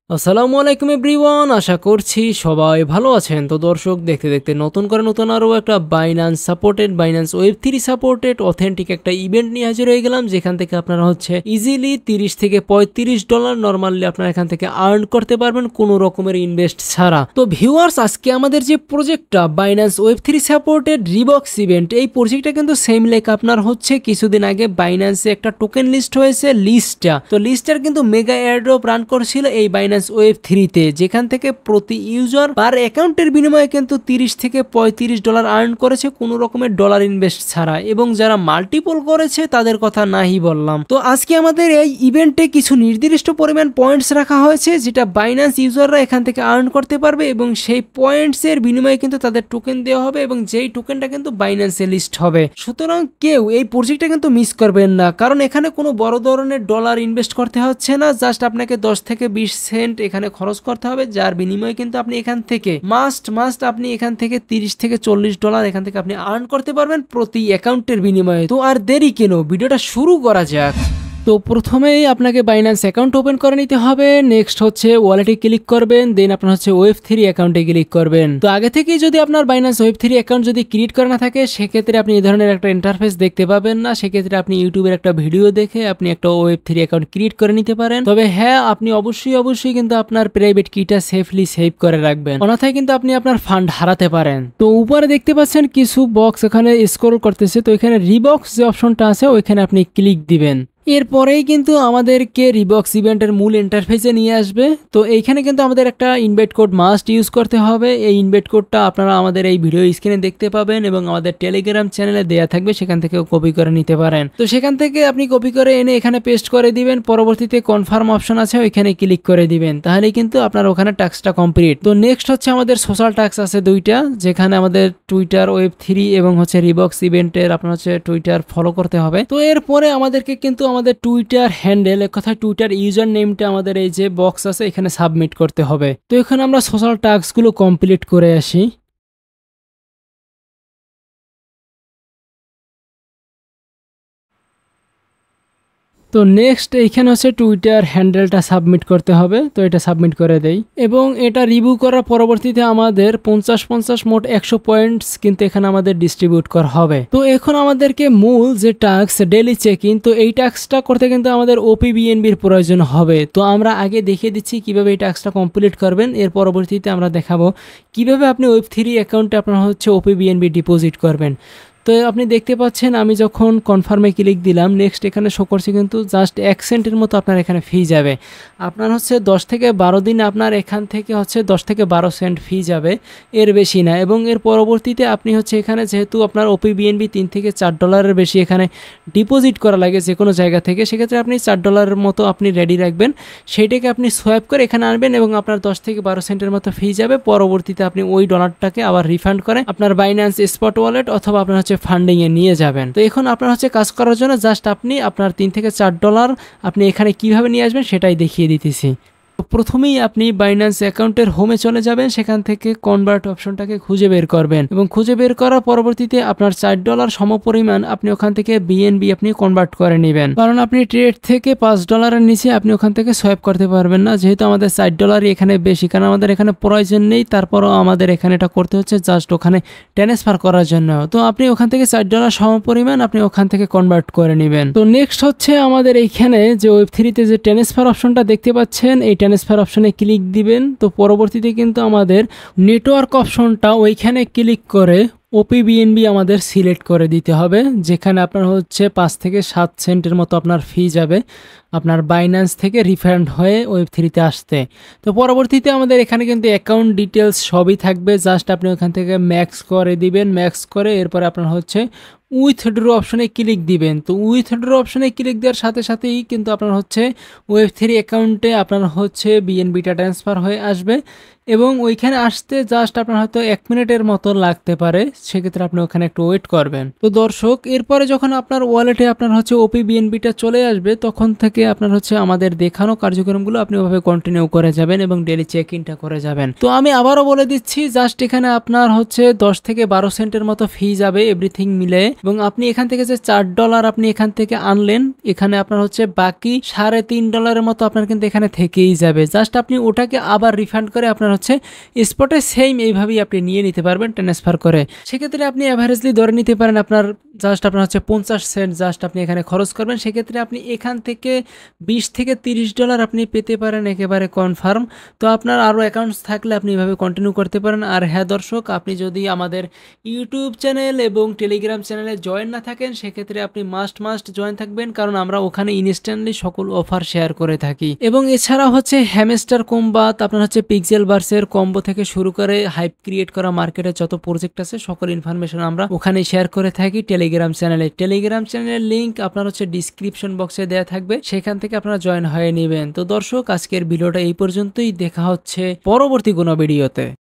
আসসালামু আলাইকুম এভরিওয়ান, আশা করছি সবাই ভালো আছেন। তো দর্শক, দেখতে দেখতে নতুন আরও একটা বাইন্যান্স ওয়েব 3 সাপোর্টেড অথেন্টিক একটা ইভেন্ট নিয়ে হাজির হয়ে গেলাম, যেখান থেকে আপনারা ইজিলি 30 থেকে $35 নর্মালি আপনারা এখান থেকে আর্ন করতে পারবেন কোনো রকমের ইনভেস্ট ছাড়া। তো ভিউয়ার্স, আজকে আমাদের যে প্রজেক্টটা বাইন্যান্স ওয়েব 3 সাপোর্টেড রিবক্স ইভেন্ট, এই প্রজেক্টটা কিন্তু সেম লাইক আপনার কিছুদিন আগে বাইন্যান্সে একটা টোকেন লিস্ট হয়েছে লিস্টটা। তো লিস্টার কিন্তু মেগা এয়ারড্রপ রান করছিল এই বাইন্যান্স ওয়েব 3 তে, যেখান থেকে প্রতি ইউজার পার অ্যাকাউন্টের বিনিময়ে কিন্তু $30 থেকে $35 আর্ন করেছে কোনো রকমের ডলার ইনভেস্ট ছাড়া, এবং যারা মাল্টিপল করেছে তাদের কথা নাহি বললাম। তো আজকে আমাদের এই ইভেন্টে কিছু নির্দিষ্ট পরিমাণ পয়েন্টস রাখা হয়েছে, যেটা বাইন্যান্স ইউজাররা এখান থেকে আর্ন করতে পারবে, এবং সেই পয়েন্টস এর বিনিময়ে কিন্তু তাদের টোকেন দেওয়া হবে, এবং যেই টোকেনটা কিন্তু বাইন্যান্সে লিস্ট হবে। সুতরাং কেউ এই প্রজেক্টটা কিন্তু মিস করবেন না, কারণ এখানে কোনো বড় ধরনের ডলার ইনভেস্ট করতে হচ্ছে না। জাস্ট আপনাকে 10 থেকে 20 সেন্ট এখানে খরচ করতে হবে, যার বিনিময়ে কিন্তু আপনি এখান থেকে মাস্ট আপনি এখান থেকে $30 থেকে $40 এখান থেকে আপনি আর্ন করতে পারবেন প্রতি অ্যাকাউন্টের বিনিময়ে। তো আর দেরি কেন, ভিডিওটা শুরু করা যাক। তো প্রথমেই আপনাকে বাইন্যান্স অ্যাকাউন্ট ওপেন করে নিতে হবে। নেক্সট ওয়ালেটে ক্লিক করবেন, দেন আপনার ওয়েব 3 অ্যাকাউন্টে ক্লিক করবেন। তো আগে থেকেই যদি আপনার বাইন্যান্স ওয়েব 3 অ্যাকাউন্ট যদি ক্রিয়েট করা না থাকে, সেক্ষেত্রে আপনি এই ধরনের একটা ইন্টারফেস দেখতে পাবেন না। সেক্ষেত্রে আপনি ইউটিউবের একটা ভিডিও দেখে আপনি একটা ওয়েব 3 অ্যাকাউন্ট ক্রিয়েট করে নিতে পারেন। তবে হ্যাঁ, আপনি অবশ্যই কিন্তু আপনার প্রাইভেট কিটা সেফলি সেভ করে রাখবেন, অন্যথায় কিন্তু আপনি আপনার ফান্ড হারাতে পারেন। তো উপরে দেখতে পাচ্ছেন কিছু বক্স এখানে স্ক্রল করতেছে, তো এখানে রিবক্স যে অপশনটা আছে ওইখানে আপনি ক্লিক দিবেন। এরপরেই কিন্তু আমাদেরকে রিবক্স ইভেন্টের মূল ইন্টারফেসে নিয়ে আসবে। তো এইখানে কিন্তু আমাদের একটা ইনভাইট কোড মাস্ট ইউজ করতে হবে। এই ইনভাইট কোডটা আপনারা আমাদের এই ভিডিও স্ক্রিনে দেখতে পাবেন, এবং আমাদের টেলিগ্রাম চ্যানেলে দেয়া থাকবে, সেখান থেকে কপি করে নিতে পারেন। তো সেখান থেকে আপনি কপি করে এনে এখানে পেস্ট করে দিবেন। পরবর্তীতে কনফার্ম অপশন আছে, ওইখানে ক্লিক করে দিবেন, তাহলে কিন্তু আপনার ওখানে টাস্কটা কমপ্লিট। তো নেক্সট আমাদের সোশ্যাল টাস্ক আছে দুইটা, যেখানে আমাদের টুইটার ওয়েব 3 এবং রিবক্স ইভেন্টের আপনার টুইটার ফলো করতে হবে। তো এরপরে আমাদেরকে কিন্তু আমাদের টুইটার হ্যান্ডেল, এক কথা টুইটার ইউজার নেমটা আমাদের এই যে বক্স আছে এখানে সাবমিট করতে হবে। তো এখানে আমরা সোশ্যাল টাস্কগুলো কমপ্লিট করে আসি। তো নেক্সট এইখানে টুইটার হ্যান্ডেলটা সাবমিট করতে হবে। তো এটা সাবমিট করে দেই, এবং এটা রিভিউ করার পরবর্তীতে আমাদের 50 মোট 100 পয়েন্টস কিন্তু এখানে আমাদের ডিস্ট্রিবিউট করা হবে। তো এখন আমাদেরকে মূল যে টাস্ক ডেইলি চেক ইন, তো এই টাস্কটা করতে কিন্তু আমাদের ওপিবিএনবির প্রয়োজন হবে। তো আমরা আগে দেখিয়ে দিচ্ছি কিভাবে এই টাস্কটা কমপ্লিট করবেন, এর পরবর্তীতে আমরা দেখাবো কিভাবে আপনি ওয়েব 3 অ্যাকাউন্টে আপনার ওপিবিএনবি ডিপোজিট করবেন। তো আপনি দেখতে পাচ্ছেন আমি যখন কনফার্মে ক্লিক দিলাম, নেক্সট এখানে শো করছে কিন্তু জাস্ট 1 সেন্টের মতো আপনার এখানে ফি যাবে। আপনার 10 থেকে 12 দিন আপনার এখান থেকে 10 থেকে 12 সেন্ট ফি যাবে, এর বেশি না। এবং এর পরবর্তীতে আপনি এখানে যেহেতু আপনার ওপিবিএনবি $3 থেকে $4 বেশি এখানে ডিপোজিট করা লাগে যে কোনো জায়গা থেকে, সেক্ষেত্রে আপনি $4 মতো আপনি রেডি রাখবেন। সেইটাকে আপনি সোয়াইপ করে এখানে আনবেন, এবং আপনার 10 থেকে 12 সেন্টের মতো ফি যাবে। পরবর্তীতে আপনি ওই ডলারটাকে আবার রিফান্ড করে আপনার বাইন্যান্স স্পট ওয়ালেট অথবা আপনার ফান্ডিং এ নিয়ে যাবেন। তো এখন আপনার কাজ করার জন্য জাস্ট আপনি আপনার $3 থেকে $4 আপনি এখানে কিভাবে নিয়ে আসবেন সেটাই দেখিয়ে দিতেছি। প্রথমেই আপনি বাইন্যান্স অ্যাকাউন্টের হোমে চলে যাবেন, সেখান থেকে কনভার্ট অপশনটাকে খুঁজে বের করবেন, এবং খুঁজে বের করার পরবর্তীতে আপনার $4 সমপরিমাণ আপনি ওখান থেকে বিএনবি আপনি কনভার্ট করে নেবেন। কারণ আপনি ট্রেড থেকে $5 নিচে আপনি ওখান থেকে সোয়াইপ করতে পারবেন না, যেহেতু আমাদের $4 এখানে বেশি, কারণ আমাদের এখানে প্রয়োজন নেই। তারপরও আমাদের এখানে এটা করতে হচ্ছে জাস্ট ওখানে ট্রান্সফার করার জন্য। তো আপনি ওখান থেকে $4 সমপরিমাণ আপনি ওখান থেকে কনভার্ট করে নেবেন। তো নেক্সট আমাদের এইখানে যে ওয়েব 3 তে যে ট্রান্সফার অপশনটা দেখতে পাচ্ছেন, এই ট্রান্সফার অপশনে ক্লিক দিবেন। তো পরবর্তীতে কিন্তু আমাদের নেটওয়ার্ক অপশনটা ওইখানে ক্লিক করে ওপিবিএনবি আমাদের সিলেক্ট করে দিতে হবে, যেখানে আপনার 5 থেকে 7 সেন্টের মতো আপনার ফি যাবে আপনার বাইন্যান্স থেকে রিফান্ড হয়ে ওয়েব 3 তে আসতে। তো পরবর্তীতে আমাদের এখানে কিন্তু অ্যাকাউন্ট ডিটেলস সবই থাকবে, জাস্ট আপনি ওখান থেকে ম্যাক্স করে দিবেন। ম্যাক্স করে এরপরে আপনার উইথড্র অপশনে ক্লিক দিবেন। তো উইথড্র অপশনে ক্লিক দেওয়ার সাথে সাথেই কিন্তু আপনার ওয়েব 3 অ্যাকাউন্টে আপনার বিএনবিটা ট্রান্সফার হয়ে আসবে, এবং ওইখানে আসতে জাস্ট আপনার 1 মিনিটের মতো লাগতে পারে। সেক্ষেত্রে আপনি ওখানে একটু ওয়েট করবেন। তো দর্শক, এরপরে যখন আপনার ওয়ালেটে আপনার ওপিবিএনবিটা চলে আসবে, তখন থেকে আপনার হচ্ছে আমাদের দেখানো কার্যক্রমগুলো আপনি ওভাবে কন্টিনিউ করে যাবেন এবং ডেইলি চেক ইনটা করে যাবেন। তো আমি আবারও বলে দিচ্ছি, জাস্ট এখানে আপনার হচ্ছে 10 থেকে 12 সেন্টের মতো ফি যাবে এভরিথিং মিলে, এবং আপনি এখান থেকে যে $4 আপনি এখান থেকে আনলেন, এখানে আপনার হচ্ছে বাকি $3.5 মতো আপনার কিন্তু এখানে থেকেই যাবে। জাস্ট আপনি ওটাকে আবার রিফান্ড করে আপনার হচ্ছে স্পটে সেম এইভাবেই আপনি নিয়ে নিতে পারবেন ট্রান্সফার করে। সেক্ষেত্রে আপনি অ্যাভারেজলি ধরে নিতে পারেন আপনার আপনার হচ্ছে 50 সেন্ট জাস্ট আপনি এখানে খরচ করবেন। সেক্ষেত্রে আপনি এখান থেকে $20 থেকে $30 আপনি পেতে পারেন একেবারে কনফার্ম। তো আপনার আরও অ্যাকাউন্টস থাকলে আপনি এভাবে কন্টিনিউ করতে পারেন। আর হ্যাঁ দর্শক, আপনি যদি আমাদের ইউটিউব চ্যানেল এবং টেলিগ্রাম চ্যানেলে জয়েন না থাকেন, সেক্ষেত্রে আপনি মাস্ট জয়েন থাকবেন, কারণ আমরা ওখানে ইনস্ট্যান্টলি সকল অফার শেয়ার করে থাকি। এবং এছাড়াও হচ্ছে হ্যামস্টার কম্বাত, আপনার হচ্ছে পিক্সেল ভার্সের কম্বো থেকে শুরু করে হাইপ ক্রিয়েট করা মার্কেটে যত প্রজেক্ট আছে সকল ইনফরমেশন আমরা ওখানে শেয়ার করে থাকি টেলিগ্রাম চ্যানেলে। টেলিগ্রাম চ্যানেলের লিঙ্ক আপনার হচ্ছে ডিসক্রিপশন বক্সে দেওয়া থাকবে, সেখান থেকে আপনারা জয়েন হয়ে নেবেন। তো দর্শক, আজকের ভিডিওটা এই পর্যন্তই, দেখা হচ্ছে পরবর্তী কোনো ভিডিওতে।